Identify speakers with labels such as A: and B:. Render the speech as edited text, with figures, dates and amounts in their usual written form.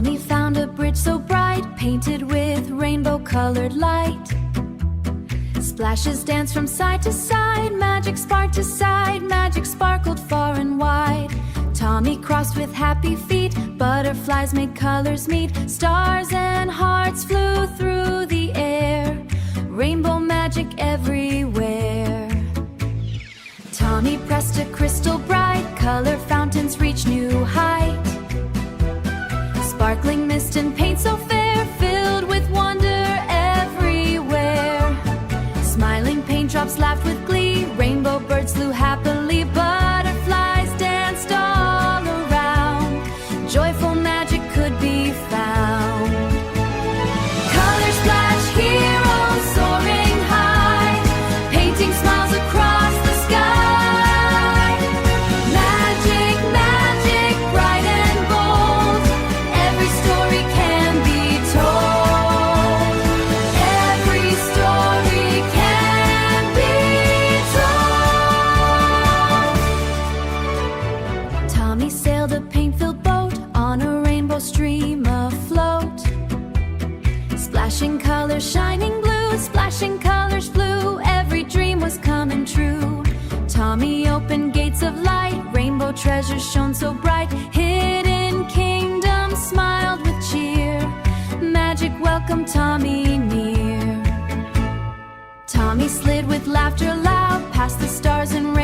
A: Tommy found a bridge so bright, painted with rainbow-colored light. Splashes danced from side to side, magic sparked to side, magic sparkled far and wide. Tommy crossed with happy feet, butterflies made colors meet, stars and hearts flew through the air, rainbow magic everywhere. Tommy pressed a crystal bright, color fountains reach new height. Sparkling mist and paint so fair, filled with wonder everywhere. Smiling paintdrops laughed with glee, rainbow birds flew happily, butterflies danced all around. Joyful magic could be found. Color splash, heroes soaring high, painting smiles across the sky. Magic, magic, bright and bold, every story can be told. Every story can be told. Tommy sailed a paint-filled boat on a rainbow stream afloat. Splashing colors, shining blue, splashing colors blue, every dream was coming true. Tommy opened gates of light, rainbow treasures shone so bright. Hidden kingdoms smiled with cheer, magic welcomed Tommy near. Tommy slid with laughter loud, past the stars and